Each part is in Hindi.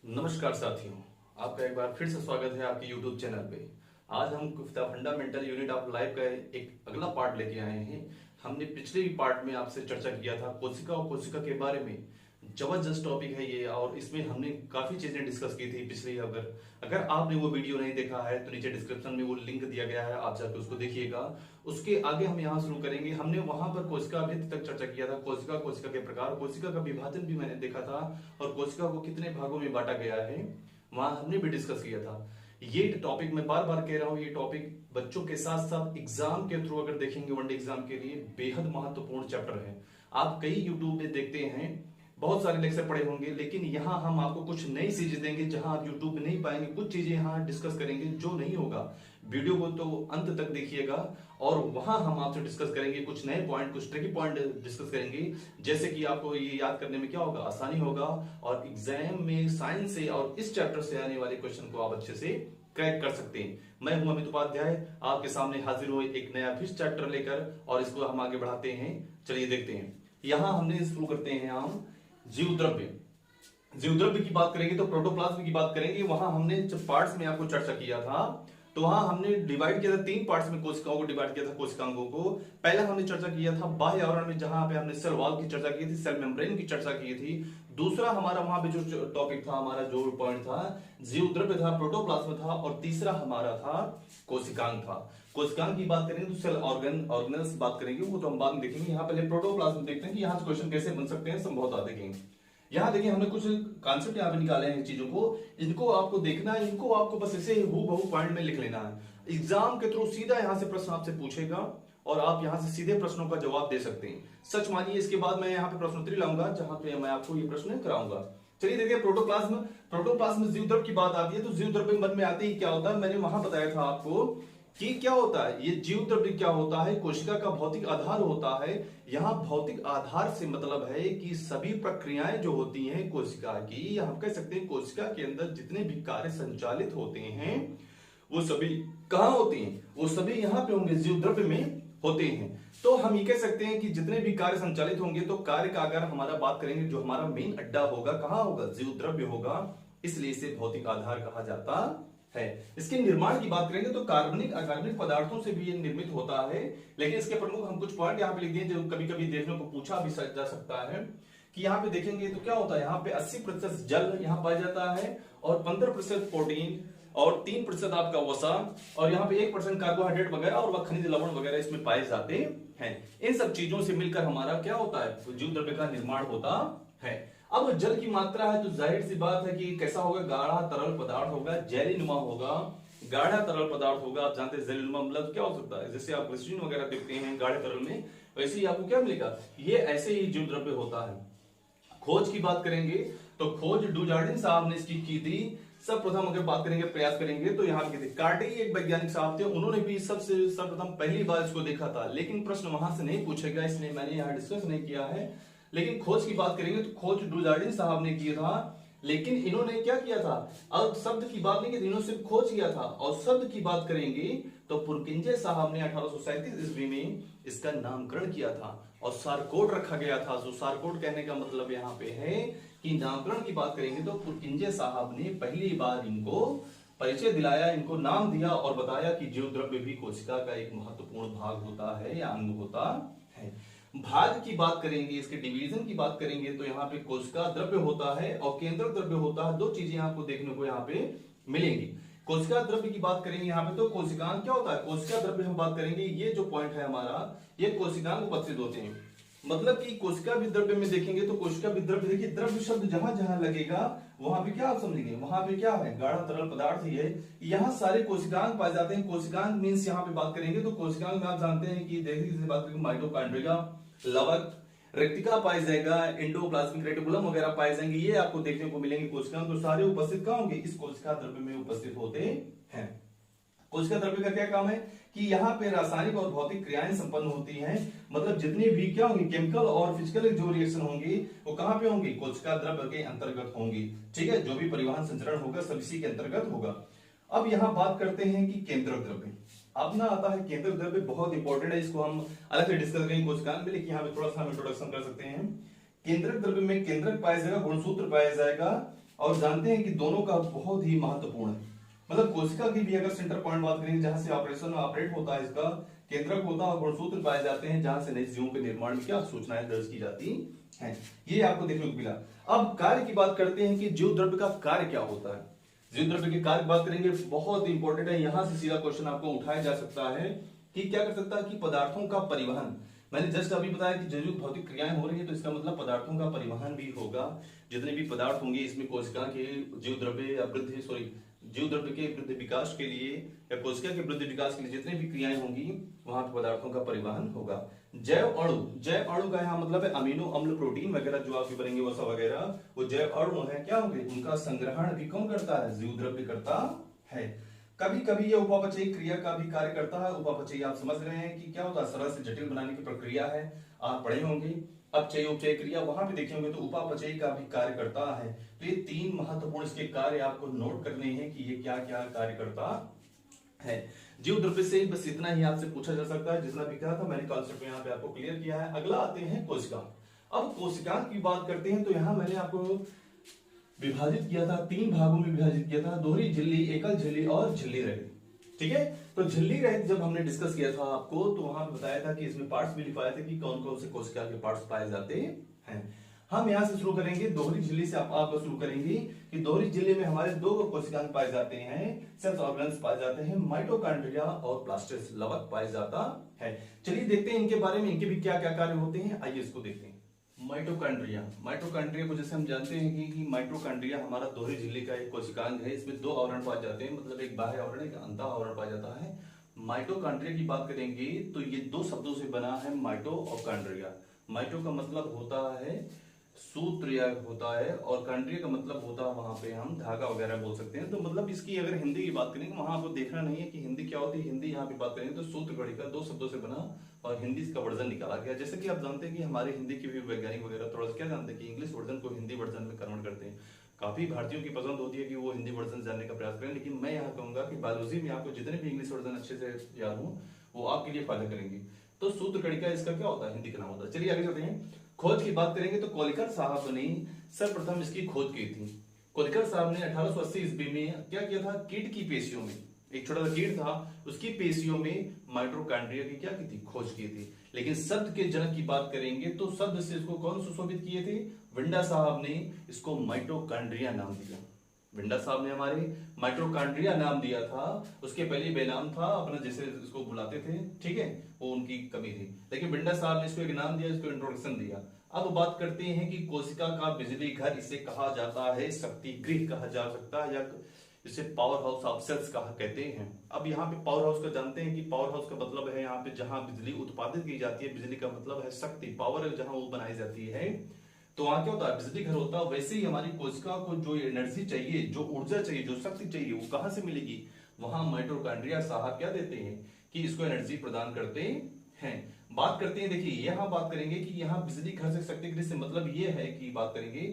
नमस्कार साथियों, आपका एक बार फिर से स्वागत है आपके YouTube चैनल पे। आज हम फंडामेंटल यूनिट ऑफ लाइफ का एक अगला पार्ट लेके आए हैं। हमने पिछले पार्ट में आपसे चर्चा किया था कोशिका और कोशिका के बारे में। जबरदस्त टॉपिक है ये और इसमें हमने काफी चीजें डिस्कस की थी पिछले। अगर आपने वो वीडियो नहीं देखा है तो नीचे डिस्क्रिप्शन में वो लिंक दिया गया है, आप जाकर उसको देखिएगा। उसके आगे हम यहाँ शुरू करेंगे। हमने वहां पर कोशिका भित्ति तक चर्चा किया था। कोशिका, कोशिका के प्रकार, कोशिका का विभाजन भी मैंने देखा था और कोशिका को कितने भागों में बांटा गया है वहां हमने भी डिस्कस किया था। ये टॉपिक मैं बार बार कह रहा हूं, ये टॉपिक बच्चों के साथ साथ एग्जाम के थ्रू अगर देखेंगे वनडे एग्जाम के लिए बेहद महत्वपूर्ण चैप्टर है। आप कई यूट्यूब में देखते हैं, बहुत सारे लेक्चर पढ़े होंगे, लेकिन यहाँ हम आपको कुछ नई चीजें देंगे जहां आप यूट्यूब में नहीं पाएंगे। कुछ चीजें यहाँ डिस्कस करेंगे जो नहीं होगा। वीडियो को तो अंत तक देखिएगा और वहां हम आपसे डिस्कस करेंगे कुछ नए पॉइंट, कुछ ट्रिकी पॉइंट डिस्कस करेंगे, जैसे कि आपको ये याद करने में क्या होगा, आसानी होगा और एग्जाम में साइंस से और इस चैप्टर से आने वाले क्वेश्चन को आप अच्छे से क्रैक कर सकते हैं। मैं हूं अमित उपाध्याय, आपके सामने हाजिर हुए एक नया फिर चैप्टर लेकर और इसको हम आगे बढ़ाते हैं। चलिए देखते हैं। यहां हमने शुरू करते हैं हम जीव द्रव्य। जीव द्रव्य की बात करेंगे तो प्रोटोप्लाज्म की बात करेंगे। वहां हमने जब पार्ट्स में आपको चर्चा किया था तो वहां हमने डिवाइड किया था, 3 पार्ट्स में कोशिकाओं को डिवाइड किया था, कोशिकांगों को। पहला हमने चर्चा किया था बाह्य आवरण में, जहां पे हमने सेल वॉल की चर्चा की थी, सेल मेम्ब्रेन की चर्चा की थी। दूसरा हमारा वहां पे जो टॉपिक था, हमारा जो पॉइंट था, जीव द्रव्य था, प्रोटोप्लाज्म था और तीसरा हमारा था कोशिकांग था। कोशिकांग की बात करेंगे तो सेल ऑर्गेनल्स बात करेंगे, वो तो हम बाद में देखेंगे। यहाँ पहले प्रोटोप्लाज्म देखते हैं कि यहाँ से क्वेश्चन कैसे बन सकते हैं, संभवतः देखेंगे। यहाँ देखिए हमने कुछ कॉन्सेप्ट यहाँ पे निकाले हैं चीजों को, इनको आपको देखना है, इनको आपको बस ऐसे हूबहू पॉइंट में लिख लेना है। एग्जाम के थ्रू सीधा यहाँ से प्रश्न आपसे पूछेगा और आप यहाँ से सीधे प्रश्नों का जवाब दे सकते हैं। सच मानिए, इसके बाद मैं यहाँ पे प्रश्नोत्तरी लाऊंगा जहां पे मैं आपको ये प्रश्न कराऊंगा। चलिए देखिए, प्रोटोप्लाज्म जीव द्रव्य की बात आती है तो जीव द्रव्य मन में आते ही क्या होता है, मैंने वहां बताया था आपको कि क्या होता है ये जीव द्रव्य, क्या होता है, कोशिका का भौतिक आधार होता है। यहां भौतिक आधार से मतलब है कि सभी प्रक्रियाएं जो होती हैं कोशिका की, हम कह सकते हैं कोशिका के अंदर जितने भी कार्य संचालित होते हैं वो सभी कहां होते हैं, वो सभी यहां पे होंगे, जीव द्रव्य में होते हैं। तो हम ये कह सकते हैं कि जितने भी कार्य संचालित होंगे तो कार्य का अगर हमारा बात करेंगे, जो हमारा मेन अड्डा होगा कहां होगा, जीव द्रव्य होगा, इसलिए इसे भौतिक आधार कहा जाता है। इसके निर्माण की बात करेंगे तो कार्बनिक अकार्बनिक पदार्थों से भी ये निर्मित होता है। लेकिन इसके प्रमुख हम कुछ पॉइंट यहाँ पे लिख दिए जो कभी कभी देखने को पूछा भी जा सकता है कि यहाँ पे देखेंगे तो क्या होता है, यहाँ पे 80% जल यहाँ पाया जाता है और 15% प्रोटीन और 3% आपका वसा और यहाँ पे 1% कार्बोहाइड्रेट वगैरह और वह खनिज लवण वगैरह इसमें पाए जाते हैं। इन सब चीजों से मिलकर हमारा क्या होता है, जीव द्रव्य का निर्माण होता है। अब जल की मात्रा है तो जाहिर सी बात है कि कैसा होगा, गाढ़ा तरल पदार्थ होगा, जैलीनुमा होगा, गाढ़ा तरल पदार्थ होगा। आप जानते हैं जैलीनुमा मतलब क्या हो सकता है, जैसे आप ग्लिसरीन वगैरह देखते हैं गाढ़े तरल में, वैसे ही आपको क्या मिलेगा, ये ऐसे ही जीव द्रव्य होता है। खोज की बात करेंगे तो खोज डुजार्डिन साहब ने इसकी की थी। सर्वप्रथम अगर बात करेंगे, प्रयास करेंगे तो यहाँ पे कार्टे एक वैज्ञानिक साहब थे, उन्होंने भी सबसे सर्वप्रथम पहली बार इसको देखा था। लेकिन प्रश्न वहां से नहीं पूछेगा, इसलिए मैंने यहाँ डिस्कस नहीं किया है। लेकिन खोज की बात करेंगे तो खोज डुजार्डिन साहब ने किया था, लेकिन इन्होंने क्या किया था, अब शब्द की बात नहीं की, इन्होंने सिर्फ खोज किया था। और शब्द की बात करेंगे तो पुरकिंजे साहब ने 1837 ईस्वी में इसका नामकरण किया था और सारकोड रखा गया था। जो सारकोड कहने का मतलब यहाँ पे है कि नामकरण की बात करेंगे तो पुरकिंजे साहब ने पहली बार इनको परिचय दिलाया, इनको नाम दिया और बताया कि जीव द्रव्य भी कोशिका का एक महत्वपूर्ण भाग होता है या अंग होता है। भाग की बात करेंगे, इसके डिवीजन की बात करेंगे तो यहाँ पे कोशिका द्रव्य होता है और केंद्रक द्रव्य होता है। दो चीजें आपको देखने को यहाँ पे मिलेंगी। कोशिका द्रव्य की बात करेंगे यहाँ पे तो कोशिकांग क्या होता है, कोशिका द्रव्य हम बात करेंगे, ये जो पॉइंट है हमारा, ये कोशिकांग उपस्थित होते हैं। मतलब कि कोशिका विद्रव्य में देखेंगे तो कोशिका विद्रव्य, देखिए द्रव्य शब्द जहां जहां लगेगा वहां पे क्या आप समझेंगे, वहां पे क्या है, गाढ़ा तरल पदार्थ ही है। यहाँ सारे कोशिकांग पाए जाते हैं। कोशिकांग मीन्स यहाँ पे बात करेंगे तो कोशिकांग में आप जानते हैं कि देखिए बात करेंगे माइटोकॉन्ड्रिया, लवक, रेक्टिका पाया जाएगा, एंडोप्लाज्मिक रेटिकुलम वगैरह पाए जाएंगे, ये आपको देखने को मिलेंगे। कोशिकांग तो सारे उपस्थित कहां होंगे, इस कोशिका द्रव्य में उपस्थित होते हैं। कोशिका द्रव्य का क्या काम है कि यहाँ पे रासायनिक और भौतिक क्रियाएं संपन्न होती हैं। मतलब जितनी भी क्या होंगी, केमिकल और फिजिकल जो रिएक्शन होंगी वो कहां पे होंगी, कोशिका द्रव्य के अंतर्गत होंगी। ठीक है, जो भी परिवहन संचरण होगा सब इसी के अंतर्गत होगा। अब यहाँ बात करते हैं कि केंद्रक द्रव्य अपना आता है। केंद्रक द्रव्य बहुत इंपॉर्टेंट है, इसको हम अलग से डिस्कस करेंगे कोशिकांग में, लेकिन यहाँ पे थोड़ा सा हम इंट्रोडक्शन कर सकते हैं। केंद्रक द्रव्य में केंद्रक पाया जाएगा, गुणसूत्र पाया जाएगा, और जानते हैं कि दोनों का बहुत ही महत्वपूर्ण है। मतलब कोशिका की भी अगर सेंटर पॉइंट बात करेंगे, जहां से ऑपरेशन ऑपरेट होता है, इसका केंद्रक होता है और गुणसूत्र पाए जाते हैं, जहां से नई जीवों के निर्माण की क्या सूचनाएं दर्ज की जाती हैं। ये आपको देखने को मिला। अब कार्य की बात करते हैं कि जीव द्रव्य का कार्य क्या होता है। जीव द्रव्य के कार्य की बात करेंगे, बहुत इंपॉर्टेंट है। यहां से सीधा क्वेश्चन आपको उठाया जा सकता है कि क्या कर सकता है कि पदार्थों का परिवहन। मैंने जस्ट अभी बताया कि जैविक भौतिक क्रियाएं हो रही है, तो इसका मतलब पदार्थों का परिवहन भी होगा। जितने भी पदार्थ होंगे इसमें कोशिका के जीव द्रव्य या वृद्धि जीव द्रव्य के वृद्धि विकास के लिए या कोशिका के वृद्धि विकास के लिए जितनी भी क्रियाएं होंगी, वहां पे पदार्थों का परिवहन होगा। जैव अणु का यहाँ मतलब है अमीनो अम्ल, प्रोटीन वगैरह जो आपके बनेंगे वसा वगैरह, वो जैव अणु है, क्या होंगे, उनका संग्रहण भी कौन करता है, जीव द्रव्य करता है। कभी कभी ये उपापचयी क्रिया का भी कार्य करता है। उपापचयी आप समझ रहे हैं कि क्या होता है, सरल से जटिल बनाने की प्रक्रिया है, आप पढ़े होंगे। अपचयी उपचयी क्रिया वहां पे देखे होंगे, तो उपापचयी का भी कार्य करता है। तो ये तीन महत्वपूर्ण इसके कार्य आपको नोट करने हैं कि ये क्या क्या कार्य करता है। जीव द्रव्य से बस इतना ही आपसे पूछा जा सकता है, जितना भी कहा था मैंने कॉन्सेप्ट यहाँ पे आपको क्लियर किया है। अगला आते हैं कोशिका। अब कोशिका की बात करते हैं, तो यहाँ मैंने आपको विभाजित किया था, तीन भागों में विभाजित किया था, दोहरी झिल्ली, एकल झिल्ली और झिल्ली रहित। ठीक है, तो झिल्ली रहित जब हमने डिस्कस किया था आपको, तो वहां बताया था कि इसमें पार्ट्स भी लिखाए थे कि कौन कौन से कोशिका के पार्ट्स पाए जाते हैं। हम यहां से शुरू करेंगे, दोहरी झिल्ली से आप शुरू करेंगे कि दोहरी झिल्ली में हमारे दो कोशिकाएं पाए जाते हैं, सेल्स ऑर्गन्स पाए जाते हैं, माइटोकॉन्ड्रिया और ब्लास्टस, लवक पाए जाता है। चलिए देखते हैं इनके बारे में, इनके भी क्या क्या कार्य होते हैं, आइए इसको देखते हैं। माइटोकॉन्ड्रिया को जैसे हम जानते हैं कि माइटोकॉन्ड्रिया हमारा दोहरी झिल्ली का एक कोशिकांग है। इसमें दो आवरण पाए जाते हैं, मतलब एक बाह्य आवरण, एक अंतः आवरण पाया जाता है। माइटोकॉन्ड्रिया की बात करेंगे तो ये दो शब्दों से बना है, माइटो और कॉन्ड्रिया। माइटो का मतलब होता है सूत्र या होता है, और कॉन्ड्रिया का मतलब होता है वहां पे हम धागा वगैरह बोल सकते हैं। तो मतलब इसकी अगर हिंदी की बात करेंगे, वहां आपको देखना नहीं है कि हिंदी क्या होती है। हिंदी यहाँ पे बात करेंगे तो सूत्र गणिका दो शब्दों से बना और हिंदी इसका वर्जन निकाला गया। जैसे कि आप जानते हैं कि हमारे हिंदी के भी वैज्ञानिक वगैरह थोड़ा सा क्या जानते हैं कि इंग्लिश वर्जन को हिंदी वर्जन में कन्वर्ट करते हैं। काफी भारतीयों की पसंद होती है कि वो हिंदी वर्जन जानने का प्रयास करें, लेकिन मैं यहाँ कहूंगा कि बायोलॉजी में आपको जितने भी इंग्लिश वर्जन अच्छे से याद हो, वो आपके लिए फायदा करेंगे। तो सूत्र गणिका इसका क्या होता है, हिंदी का नाम होता है। चलिए आगे चलते हैं। खोज की बात करेंगे तो कोलिकर साहब ने सर्वप्रथम इसकी खोज की थी। कोलिकर साहब ने 1880 ईस्वी में क्या किया था, कीट की पेशियों में, एक छोटा सा कीट था, उसकी पेशियों में माइटोकॉन्ड्रिया की क्या की थी, खोज की थी। लेकिन शब्द के जनक की बात करेंगे तो शब्द से इसको कौन सुशोभित किए थे, विंडा साहब ने इसको माइटोकॉन्ड्रिया नाम दिया। विंडा साहब ने हमारे माइटोकॉन्ड्रिया नाम दिया था, उसके पहले बेनाम था अपना, जैसे इसको बुलाते थे, ठीक है, वो उनकी कमी थी। लेकिन विंडा साहब ने इसको एक नाम दिया, इसको इंट्रोडक्शन दिया। अब बात करते हैं कि कोशिका का बिजली घर इसे कहा जाता है, शक्ति गृह कहा जा सकता है, या इसे पावर हाउस ऑफ सेल्स कहा कहते हैं। अब यहाँ पे पावर हाउस का जानते हैं कि पावर हाउस का मतलब है यहाँ पे जहां बिजली उत्पादित की जाती है। बिजली का मतलब है शक्ति, पावर जहां वो बनाई जाती है, तो वहां क्या होता है, बिजली घर होता है। वैसे ही हमारी कोशिका को जो एनर्जी चाहिए, जो ऊर्जा चाहिए, जो शक्ति चाहिए, वो कहां से मिलेगी, वहां माइटोकॉन्ड्रिया साहब क्या देते हैं कि इसको एनर्जी प्रदान करते हैं। बात करते हैं, देखिए यहां बात करेंगे कि यहाँ बिजली घर से शक्ति गृह से मतलब ये है कि बात करेंगे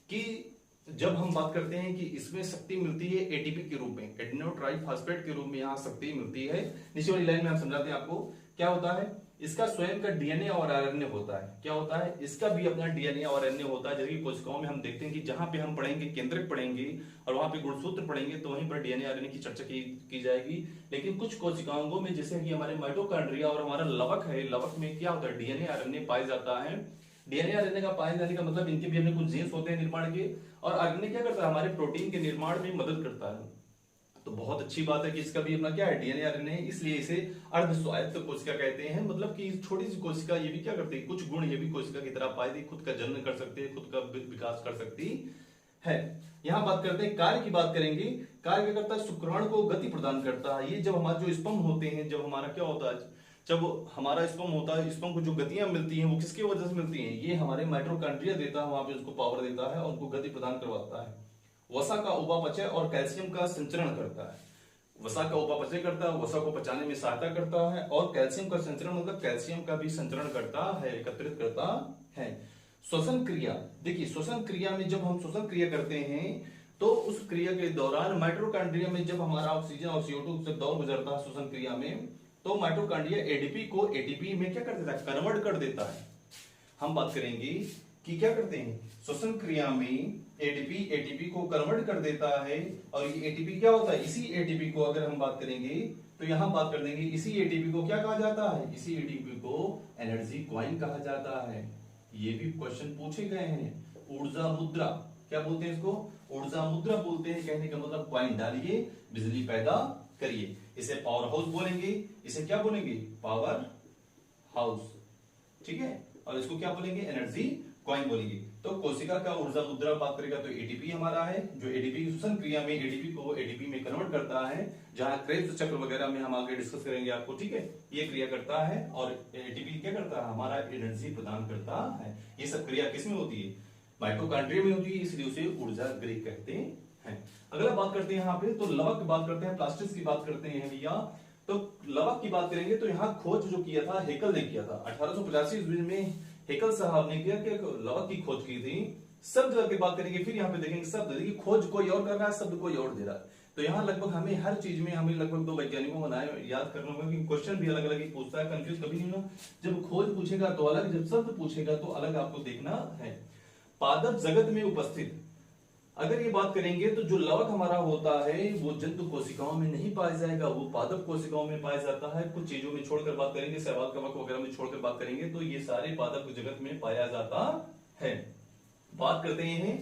कि जब हम बात करते हैं कि इसमें शक्ति मिलती है एटीपी के रूप में, एडिनो ट्राइफॉस्फेट के रूप में यहाँ शक्ति मिलती है। नीचे वाली लाइन में हम समझाते हैं आपको क्या होता है। इसका स्वयं का डीएनए और आरएनए होता है। क्या होता है, इसका भी अपना डीएनए और आरएनए होता है। जैसे कि कोशिकाओं में हम देखते हैं कि जहां पे हम पढ़ेंगे केंद्रक पढ़ेंगे और वहां पे गुणसूत्र पढ़ेंगे, तो वहीं पर डीएनए आरएनए की चर्चा की जाएगी। लेकिन कुछ कोशिकाओं में जैसे कि हमारे माइटोकॉन्ड्रिया और हमारा लवक है, लवक में क्या होता है, डीएनए आरएनए पाया जाता है। डीएनए आरएनए का पाए जाने का मतलब इनके भी अपने कुछ जीन्स होते हैं निर्माण के, और आरएनए क्या करता है, हमारे प्रोटीन के निर्माण में मदद करता है। तो बहुत अच्छी बात है कि इसका भी अपना क्या है, डीएनए आरएनए, इसलिए इसे अर्ध स्वायत्त कोशिका कहते हैं। मतलब कि छोटी सी कोशिका ये भी क्या करती है, कुछ गुण ये भी कोशिका की तरह पाई, खुद का जन्म कर सकती है, खुद का विकास कर सकती है। यहाँ बात करते हैं कार्य की बात करेंगे। कार्य क्या करता है, शुक्राणु को गति प्रदान करता है। ये जब हमारे जो स्पर्म होते हैं, जब हमारा क्या होता है, जब हमारा स्पर्म होता है, स्पर्म को जो गतियां मिलती हैं वो किसकी वजह से मिलती हैं, ये हमारे माइटोकॉन्ड्रिया देता है, वहां पे उसको पावर देता है और उनको गति प्रदान करवाता है। वसा का उपापचय और कैल्शियम का संचरण करता है। वसा का उपापचय करता है, वसा को पचाने में सहायता करता है, और कैल्शियम का संचरण मतलब कैल्शियम का भी संचरण करता है, एकत्रित करता है। श्वसन क्रिया, देखिए श्वसन क्रिया में जब हम श्वसन क्रिया करते हैं तो उस क्रिया के दौरान माइटोकॉन्ड्रिया में जब हमारा ऑक्सीजन और CO2 से दौर गुजरता है श्वसन क्रिया में, तो माइटोकॉन्ड्रिया एडीपी को एटीपी में क्या कर देता है, कन्वर्ट कर देता है। हम बात करेंगे कि क्या करते हैं, श्वसन क्रिया में एटीपी एटीपी को कन्वर्ट कर देता है, और ये एटीपी क्या होता है, इसी एटीपी को अगर हम बात करेंगे तो यहां बात कर देंगे, इसी एटीपी को क्या कहा जाता है, इसी एटीपी को एनर्जी कॉइन कहा जाता है। ये भी क्वेश्चन पूछे गए हैं। ऊर्जा मुद्रा क्या बोलते हैं इसको, ऊर्जा मुद्रा बोलते हैं। कहने का मतलब कॉइन डालिए, बिजली पैदा करिए। इसे पावर हाउस बोलेंगे, इसे क्या बोलेंगे, पावर हाउस, ठीक है। और इसको क्या बोलेंगे, एनर्जी कॉइन बोलेंगे। तो कोशिका का ऊर्जा मुद्रा बात करेगा तो एटीपी हमारा है, जो एटीपी श्वसन क्रिया में एटीपी को एटीपी में कन्वर्ट करता है, जहां क्रेब्स चक्र वगैरह में हम आगे डिस्कस करेंगे आपको, ठीक है। ये क्रिया करता है और एटीपी क्या करता है, हमारा एनर्जी प्रदान करता है। ये सब क्रिया किसमें होती है, माइटोकॉन्ड्रिया में होती है, इसलिए उसे ऊर्जा गृह कहते हैं। अगला बात करते हैं यहाँ पे, तो लवक की बात करते हैं, प्लास्टिक्स की बात करते हैं भैया। तो लवक की बात करेंगे तो यहाँ खोज जो किया था हेकल ने किया था 1885 ईस्वी में। हेकल साहब ने किया कि लवक की खोज की थी। शब्द की बात करेंगे, फिर यहाँ पे देखेंगे शब्द, देखिए खोज कोई और कर रहा है, शब्द कोई और दे रहा है। तो यहाँ लगभग हमें हर चीज में हमें लगभग 2 वैज्ञानिकों को याद करना होगा, कि क्वेश्चन भी अलग अलग ही पूछता है, कंफ्यूज कभी नहीं होना। जब खोज पूछेगा तो अलग, जब शब्द पूछेगा तो अलग आपको देखना है। पादप जगत में उपस्थित, अगर ये बात करेंगे तो जो लवक हमारा होता है वो जंतु कोशिकाओं में नहीं पाया जाएगा, वो पादप कोशिकाओं में पाया जाता है। कुछ चीजों में छोड़कर बात करेंगे, शैवाल कवक वगैरह में छोड़कर बात करेंगे तो ये सारे पादप जगत में पाया जाता है। बात करते हैं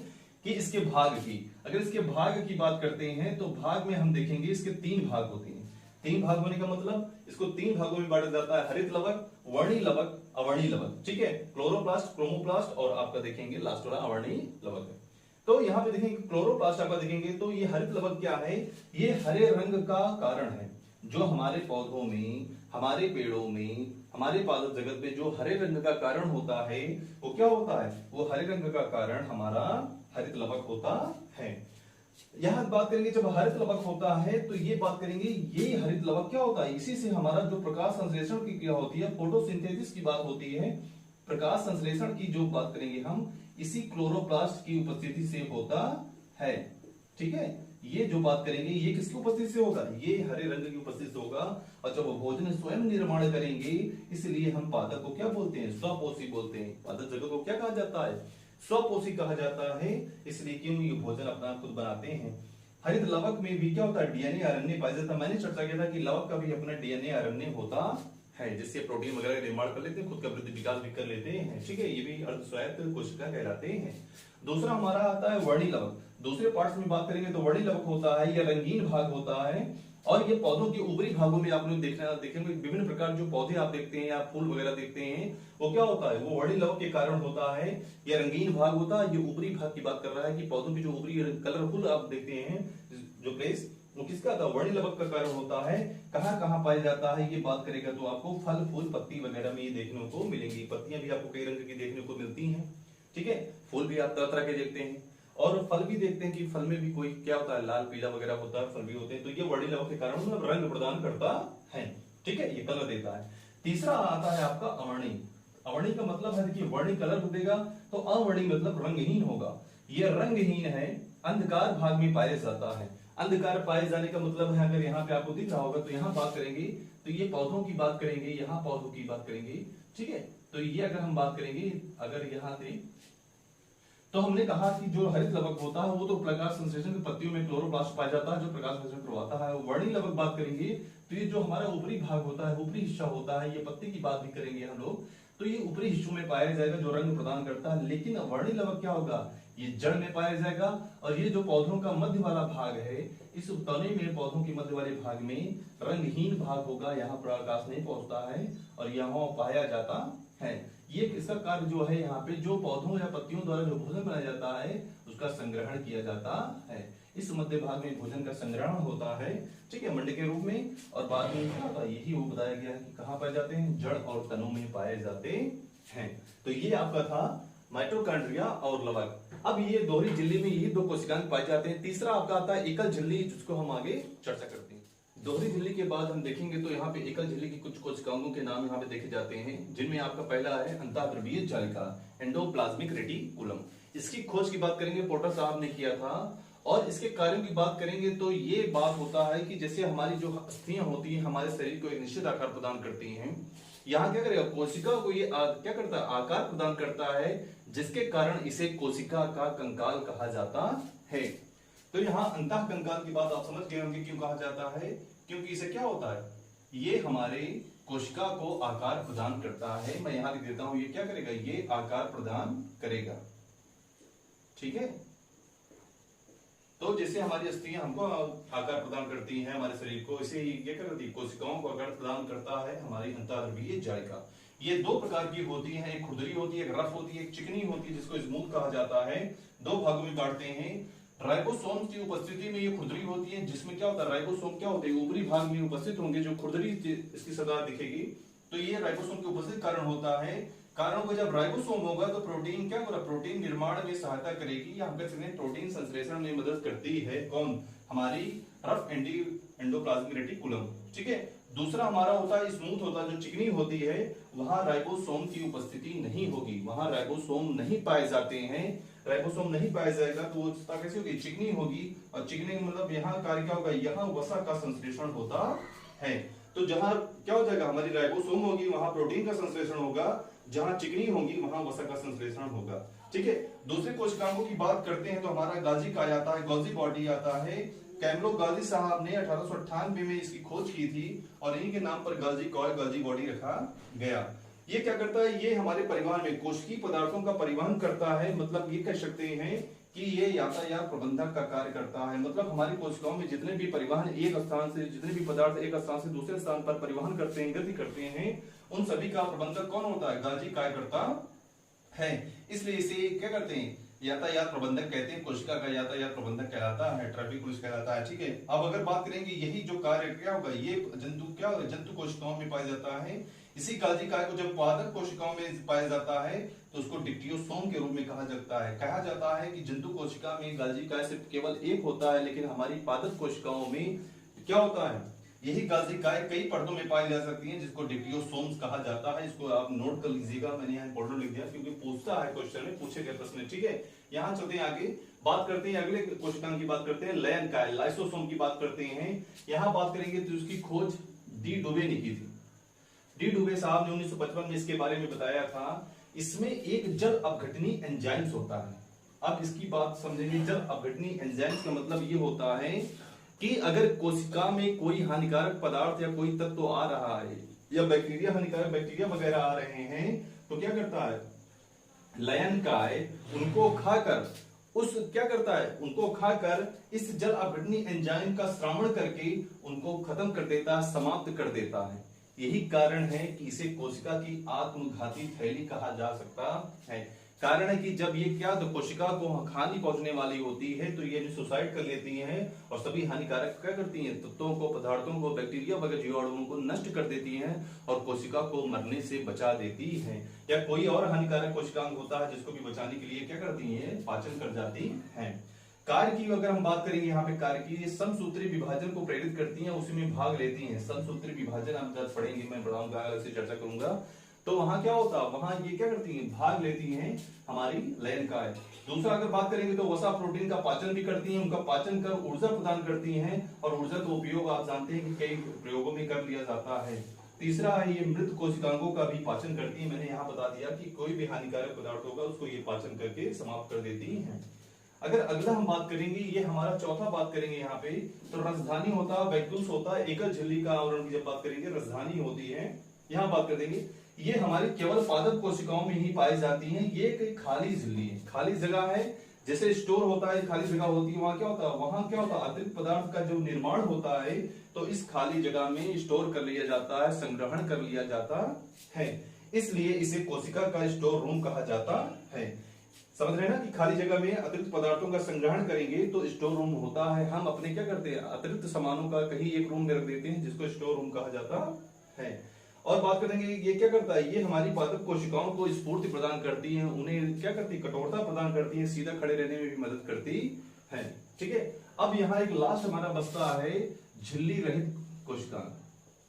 कि इसके भाग की, अगर इसके भाग की बात करते हैं तो भाग में हम देखेंगे इसके 3 भाग होते हैं। 3 भाग होने का मतलब इसको 3 भागों में बांटा जाता है, हरित लवक, वर्णी लवक, अवर्णी लवक, ठीक है। क्लोरोप्लास्ट, क्रोमोप्लास्ट और आपका देखेंगे लास्ट वाला अवर्णी लवक है। तो यहाँ पे देखेंगे क्लोरोप्लास्ट आपका देखेंगे तो ये हरित लवक क्या है, ये हरे रंग का कारण है। जो हमारे पौधों में, हमारे पेड़ों में, हमारे पादप जगत में जो हरे रंग का कारण होता है वो क्या होता है, वो हरे रंग का कारण हमारा हरित लवक होता है। यहां बात करेंगे जब हरित लवक होता है तो ये बात करेंगे, ये हरित लवक क्या होता है, इसी से हमारा जो प्रकाश संश्लेषण की क्रिया होती है, फोटोसिंथेसिस की बात होती है। प्रकाश संश्लेषण की जो बात करेंगे हम, इसी क्लोरोप्लास्ट की उपस्थिति से होता है, ठीक है। ये जो बात करेंगे ये किसकी उपस्थिति से होगा, ये हरे रंग की उपस्थिति से होगा। और जब भोजन स्वयं निर्माण करेंगे, इसलिए हम पादप को क्या बोलते हैं, स्वपोषी बोलते हैं। पादप जगत को क्या कहा जाता है, स्वपोषी कहा जाता है, इसलिए क्यों ये भोजन अपना खुद बनाते हैं। हरित लवक में भी क्या होता है, डीएनए आरएनए पाया जाता है। मैंने चर्चा किया था कि लवक का भी अपना डीएनए आरएनए होता है, जिससे प्रोटीन वगैरह का निर्माण कर लेते हैं, खुद का वृद्धि विकास भी कर लेते हैं, ठीक है। ये भी अर्धस्वायत्त कोशिका कहलाते हैं। दूसरा हमारा आता है वर्णी लवक। दूसरे पार्ट्स में बात करेंगे तो वर्णी लवक होता है, यह रंगीन भाग होता है, और ये पौधों के ऊपरी भागों में आप लोग देखेंगे विभिन्न प्रकार जो पौधे आप देखते हैं या फूल वगैरह देखते हैं, वो क्या होता है, वो वर्णी लवक के कारण होता है। यह रंगीन भाग होता है, ये ऊपरी भाग की बात कर रहा है कि पौधों की जो ऊपरी कलरफुल आप देखते हैं जो प्लेस, वो किसका था, वर्णी लवक का कारण होता है। कहां कहां पाया जाता है ये बात करेगा तो आपको फल फूल पत्ती वगैरह में ये देखने को मिलेंगी। पत्तियां भी आपको कई रंग की देखने को मिलती हैं, ठीक है। फूल भी आप तरह तरह के देखते हैं, और फल भी देखते हैं कि फल में भी कोई क्या होता है, लाल पीला वगैरह होता है, फल भी होते हैं। तो ये वर्णी लवक के कारण रंग प्रदान करता है, ठीक है, ये कलर देता है। तीसरा आता है आपका अवर्णी। अवर्णी का मतलब है देखिए, वर्णी कलर देगा तो अवर्णी मतलब रंगहीन होगा। ये रंगहीन है, अंधकार भाग में पाया जाता है। अंधकार पाए जाने का मतलब है, अगर यहाँ पे आपको दिख रहा होगा तो यहाँ बात करेंगे तो ये पौधों की बात करेंगे, यहाँ पौधों की बात करेंगे, ठीक है। तो ये अगर हम बात करेंगे, अगर यहाँ से तो हमने कहा कि जो हरित लवक होता है वो तो प्रकाश संश्लेषण की पत्तियों में क्लोरोप्लास्ट पाया जाता है, जो प्रकाश संश्लेषण करवाता है। वर्णी लवक बात करेंगे तो ये जो हमारा ऊपरी भाग होता है, ऊपरी हिस्सा होता है, ये पत्ती की बात भी करेंगे हम लोग, तो ये ऊपरी हिस्सों में पाया जाएगा जो रंग प्रदान करता है। लेकिन वर्णी लवक क्या होगा, ये जड़ में पाया जाएगा। और ये जो पौधों का मध्य वाला भाग है, इस तने में पौधों के मध्य वाले भाग में रंगहीन भाग होगा, यहाँ प्रकाश नहीं पहुंचता है और यहाँ पाया जाता है। ये इसका कार्य जो है, यहाँ पे जो पौधों या पत्तियों द्वारा जो भोजन बनाया जाता है उसका संग्रहण किया जाता है। इस मध्य भाग में भोजन का संग्रहण होता है, ठीक है, मंड के रूप में। और बाद में क्या होता है, यही वो बताया गया है कि कहाँ पाए जाते हैं, जड़ और तनों में पाए जाते हैं। तो ये आपका था माइटोकॉन्ड्रिया और लवक। अब ये दोहरी झिल्ली में यही 2 कोशिकाएं पाए जाते हैं। तीसरा आपका आता है एकल झिल्ली, जिसको हम आगे चर्चा करते हैं। दोहरी झिल्ली के बाद हम देखेंगे तो यहाँ पे एकल झिल्ली की कुछ कोशिकाओं के नाम यहाँ पे देखे जाते हैं, जिनमें आपका पहला है अंतःद्रवीय जालिका, एंडोप्लाज्मिक रेटिकुलम। इसकी खोज की बात करेंगे पोर्टर साहब ने किया था। और इसके कार्यों की बात करेंगे तो ये बात होता है कि जैसे हमारी जो अस्थियां होती हैं हमारे शरीर को एक निश्चित आकार प्रदान करती हैं, यहाँ क्या करेगा, कोशिका को ये क्या करता है, आकार प्रदान करता है, जिसके कारण इसे कोशिका का कंकाल कहा जाता है। तो यहाँ अंतः कंकाल की बात आप समझ गए होंगे क्यों कहा जाता है, क्योंकि इसे क्या होता है, ये हमारे कोशिका को आकार प्रदान करता है। मैं यहां लिख देता हूं, ये क्या करेगा, ये आकार प्रदान करेगा। ठीक है, तो जैसे हमारी अस्थियां हमको आकार प्रदान करती हैं हमारे शरीर को, इसे ये क्या करती है, कोशिकाओं को आकार प्रदान करता है हमारी अंतःध्रुवीय जालिका। ये दो प्रकार की होती है, एक खुरदरी होती है, एक रफ होती है, एक चिकनी होती है, जिसको स्मूथ कहा जाता है। दो भागों में बांटते हैं। राइबोसोम की उपस्थिति में ये खुरदरी होती है, जिसमें क्या होता है, राइबोसोम क्या होते हैं, ऊपरी भाग में उपस्थित होंगे, जो खुरदरी इसकी सतह दिखेगी। तो ये राइबोसोम के उपस्थित कारण होता है। कारण को जब राइबोसोम होगा तो प्रोटीन क्या होगा, प्रोटीन निर्माण में सहायता करेगी, या हम कह सकते हैं प्रोटीन संश्लेषण में मदद करती है। कौन, हमारी रफ एंडोप्लाज्मिक रेटिकुलम। ठीक है, दूसरा हमारा होता है स्मूथ होता है, जो चिकनी होती है, वहां राइबोसोम की उपस्थिति नहीं होगी, वहां राइबोसोम नहीं पाए जाते हैं। राइबोसोम नहीं पाया जाएगा तो वो कैसी होगी, चिकनी होगी। और चिकनी मतलब यहाँ कार्य क्या होगा, यहाँ वसा का संश्लेषण होता है। तो जहां क्या हो जाएगा, हमारी राइबोसोम होगी वहां प्रोटीन का संश्लेषण होगा, जहां चिकनी होगी वहां वसा का संश्लेषण होगा। ठीक है, दूसरे कोशिकाओं की बात करते हैं तो हमारा गाल्जी का आता है, गॉल्जी बॉडी आता है। कैमलो गाल्जी साहब ने 1898 में इसकी खोज की थी और इन्हीं के नाम पर गाल्जी कॉय, गाल्जी बॉडी रखा गया। ये क्या करता है, ये हमारे परिवहन में कोशिकीय पदार्थों का परिवहन करता है। मतलब ये कह सकते हैं कि ये यातायात प्रबंधक का कार्य करता है। मतलब हमारी कोशिकाओं में जितने भी परिवहन एक स्थान से, जितने भी पदार्थ एक स्थान से दूसरे स्थान पर परिवहन करते हैं, गति करते हैं, उन सभी का प्रबंधक कौन होता है, गाल्जी काय करता है। इसलिए इसे क्या करते हैं, यातायात प्रबंधक कहते हैं। कोशिका का यातायात प्रबंधक कहलाता है, ट्रैफिक पुलिस कहलाता है। ठीक है, अब अगर बात करेंगे यही जो कार्य क्या होगा, ये जंतु क्या होगा, जंतु कोशिकाओं में पाया जाता है। इसी गाल्जी काय को जब पादप कोशिकाओं में पाया जाता है तो उसको डिक्टियोसोम के रूप में कहा जाता है। कहा जाता है कि जंतु कोशिका में गाल्जी काय सिर्फ केवल एक होता है, लेकिन हमारी पादप कोशिकाओं में क्या होता है, यही गाल्जी काय कई परतों में पाई जा सकती है, जिसको डिक्टियोसोम्स कहा जाता है। इसको आप नोट कर लीजिएगा, मैंने यहाँ इंपॉर्टेंट लिख दिया क्योंकि पूछता है क्वेश्चन में, पूछे गए प्रश्न। ठीक है, यहाँ चलते हैं आगे, बात करते हैं अगले कोशिकाओं की बात करते हैं, लयन काय, लाइसोसोम की बात करते हैं। यहाँ बात करेंगे तो उसकी खोज डी डुबे ने की थी। डी डुबे साहब ने 1955 में इसके बारे में बताया था। इसमें एक जल अपघटनी एंजाइम्स होता है। अब इसकी बात समझेंगे, जल अपघटनी एंजाइम्स का मतलब ये होता है कि अगर कोशिका में कोई हानिकारक पदार्थ या कोई तत्व आ रहा है, या बैक्टीरिया, हानिकारक बैक्टीरिया वगैरह आ रहे हैं, तो क्या करता है, लयन काय उनको खाकर क्या करता है, उनको खाकर इस जल अपघटनी एंजाइम का श्रावण करके उनको खत्म कर देता है, समाप्त कर देता है। यही कारण है कि इसे कोशिका की आत्मघाती थैली कहा जा सकता है। कारण है कि जब ये क्या, तो कोशिका को हानि पहुंचने वाली होती है तो ये सुसाइड कर लेती हैं और सभी हानिकारक क्या करती हैं, तत्वों को, पदार्थों को, बैक्टीरिया वगैरह जीवाणुओं को नष्ट कर देती हैं और कोशिका को मरने से बचा देती हैं। या कोई और हानिकारक कोशिकांग होता है जिसको भी बचाने के लिए क्या करती है, पाचन कर जाती है। कार्य की अगर हम बात करेंगे, यहाँ पे कार्य की समसूत्री विभाजन को प्रेरित करती हैं, उसी में भाग लेती हैं। समसूत्री विभाजन आप जब पढ़ेंगे, मैं पढ़ाऊंगा, अलग से चर्चा करूंगा। तो वहां क्या होता है, वहां ये क्या करती हैं, भाग लेती हैं हमारी लयन काय। दूसरा अगर बात करेंगे तो वसा प्रोटीन का पाचन भी करती हैं, उनका पाचन कर ऊर्जा प्रदान करती हैं, और ऊर्जा का उपयोग आप जानते हैं कि कई प्रयोगों में कर लिया जाता है। तीसरा है ये मृत कोशिकांगों का भी पाचन करती है। मैंने यहाँ बता दिया कि कोई भी हानिकारक पदार्थ होगा उसको ये पाचन करके समाप्त कर देती है। अगर अगला हम बात करेंगे, ये हमारा चौथा बात करेंगे यहाँ पे, तो राजधानी होता है, वैक्यूल्स होता है, एकल झिल्ली का आवरण की जब बात करेंगे राजधानी होती है। यहाँ बात कर देंगे, ये हमारी केवल पादप कोशिकाओं में ही पाई जाती हैं। ये एक खाली झिल्ली है, खाली जगह है, जैसे स्टोर होता है, खाली जगह होती है, वहां क्या होता है, वहां क्या होता है, अतिरिक्त पदार्थ का जो निर्माण होता है तो इस खाली जगह में स्टोर कर लिया जाता है, संग्रहण कर लिया जाता है। इसलिए इसे कोशिका का स्टोर रूम कहा जाता है। समझ रहे हैं ना कि खाली जगह में अतिरिक्त पदार्थों का संग्रहण करेंगे तो स्टोर रूम होता है। हम अपने क्या करते हैं, अतिरिक्त सामानों का कहीं एक रूम में रख देते हैं, जिसको स्टोर रूम कहा जाता है। और बात करेंगे, ये क्या करता है, ये हमारी पादप कोशिकाओं को स्फूर्ति प्रदान करती है, उन्हें क्या करती है, कठोरता प्रदान करती है, सीधा खड़े रहने में भी मदद करती है। ठीक है, अब यहाँ एक लास्ट हमारा बचता है झिल्ली रहित कोशिका।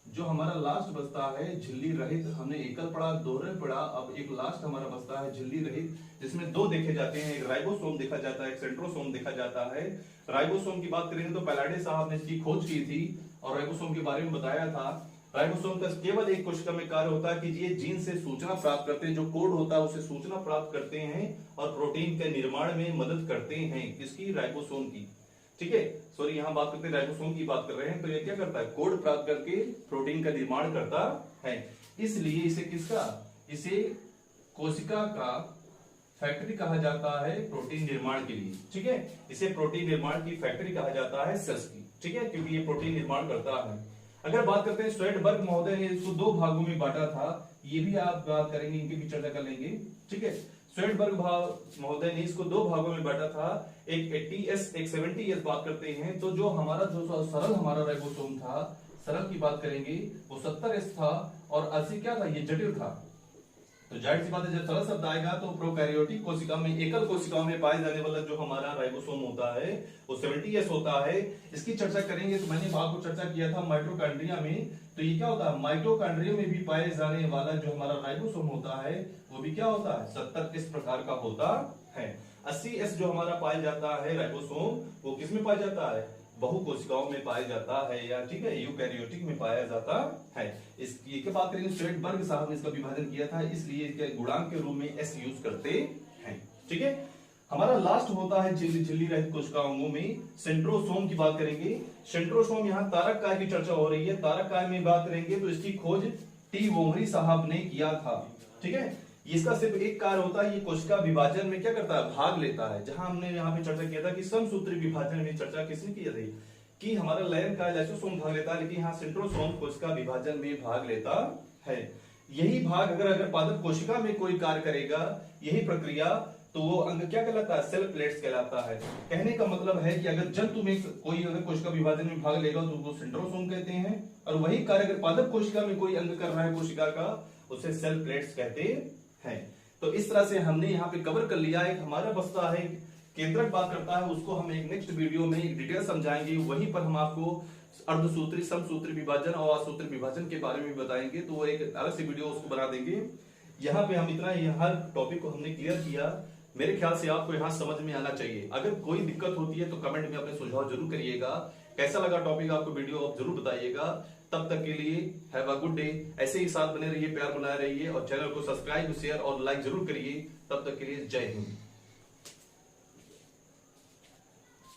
जो हमारा लास्ट बचता है झिल्ली रहित, हमने एकल पढ़ा, दोहरे पढ़ा, अब एक लास्ट हमारा बचता है झिल्ली रहित, जिसमें दो देखे जाते हैं, एक राइबोसोम देखा जाता है, एक सेंट्रोसोम देखा जाता है। राइबोसोम की बात करेंगे तो पैलाडे साहब ने इसकी खोज की थी और राइबोसोम के बारे में बताया था राइबोसोम का केवल एक कोशिका में कार्य होता है कि ये जीन से सूचना प्राप्त करते हैं, जो कोड होता है उसे सूचना प्राप्त करते हैं और प्रोटीन के निर्माण में मदद करते हैं। किसकी? राइबोसोम की। ठीक है, सॉरी यहाँ बात करते हैं राइबोसोम की बात कर रहे हैं। तो ये क्या करता है? कोड प्राप्त करके प्रोटीन का निर्माण करता है। इसलिए इसे किसका? इसे कोशिका का फैक्ट्री कहा जाता है प्रोटीन निर्माण के लिए। ठीक है, इसे प्रोटीन निर्माण की फैक्ट्री कहा जाता है सेल्स की। ठीक है, क्योंकि ये प्रोटीन निर्माण करता है। अगर बात करते हैं स्वेटबर्ग महोदय ने इसको दो भागों में बांटा था, ये भी आप बात करेंगे, इनकी भी चर्चा कर लेंगे। ठीक है, स्वेटबर्ग महोदय ने इसको दो भागों में बांटा था, एक 80s एक 70s बात करते हैं। तो जो हमारा जो सरल हमारा राइबोसोम था, सरल की बात करेंगे, वो 70s था और 80 क्या था? ये जटिल था। तो जाहिर सी बात है जब सरल शब्द आएगा तो प्रोकैरियोटिक कोशिका में, एकल कोशिकाओं में पाए जाने वाला जो हमारा राइबोसोम होता है वो 70s होता है। इसकी चर्चा करेंगे तो मैंने आपको चर्चा किया था माइटोकॉन्ड्रिया में। तो ये क्या होता है? माइटोकॉन्ड्रिया में भी पाए जाने वाला जो हमारा राइबोसोम होता है वो भी क्या होता है? 70 इस प्रकार का होता है। 80s जो हमारा पाया जाता है राइबोसोम, वो किस में पाया जाता है? बहु कोशिकाओं में पाया जाता है, या ठीक है यूकैरियोटिक में पाया जाता है। इसकी क्या बात करेंगे? स्वेटबर्ग साहब ने इसका विभाजन किया था, इसलिए इसके गुणांक के रूप में एस यूज करते हैं। ठीक है, हमारा लास्ट होता है झिल्ली रहित कोशिकाओं में सेंट्रोसोम की बात करेंगे। सेंट्रोसोम यहाँ तारक काय की चर्चा हो रही है। तारक काय में बात करेंगे तो इसकी खोज टी वोमरी साहब ने किया था। ठीक है, इसका सिर्फ एक कार्य होता है, ये कोशिका विभाजन में क्या करता है? भाग लेता है। जहां हमने यहाँ पे चर्चा किया था कि समसूत्री विभाजन में चर्चा किसने की थी कि हमारा लायन का लाइसोसोम भाग लेता है, लेकिन यहाँ सेंट्रोसोम कोशिका विभाजन में भाग लेता है। यही भाग अगर पादप कोशिका में कोई कार्य करेगा, यही प्रक्रिया, तो वो अंग क्या कहलाता है? सेल प्लेट्स कहलाता है। कहने का मतलब है कि अगर जंतु में कोई अगर कोशिका विभाजन में भाग लेगा तो वो सेंट्रोसोम कहते हैं, और वही कार्य अगर पादप कोशिका में कोई अंग कर रहा है कोशिका का, उसे सेल प्लेट्स कहते हैं। तो इस तरह से हमने यहाँ पे कवर कर लिया। एक हमारा बस्ता है केंद्रक बात करता है, उसको हम एक नेक्स्ट वीडियो में एक डिटेल समझाएंगे। वहीं पर हम आपको अर्धसूत्री, समसूत्री विभाजन और असूत्री विभाजन के बारे में बताएंगे, तो वो एक अलग से वीडियो उसको बना देंगे। यहाँ पे हम इतना हर टॉपिक को हमने क्लियर किया। मेरे ख्याल से आपको यहाँ समझ में आना चाहिए। अगर कोई दिक्कत होती है तो कमेंट में अपने सुझाव जरूर करिएगा। कैसा लगा टॉपिक आपको वीडियो आप जरूर बताइएगा। तब तक के लिए हैव अ गुड डे। ऐसे ही साथ बने रहिए, प्यार बनाए रहिए और चैनल को सब्सक्राइब, शेयर और लाइक जरूर करिए। तब तक के लिए जय हिंद।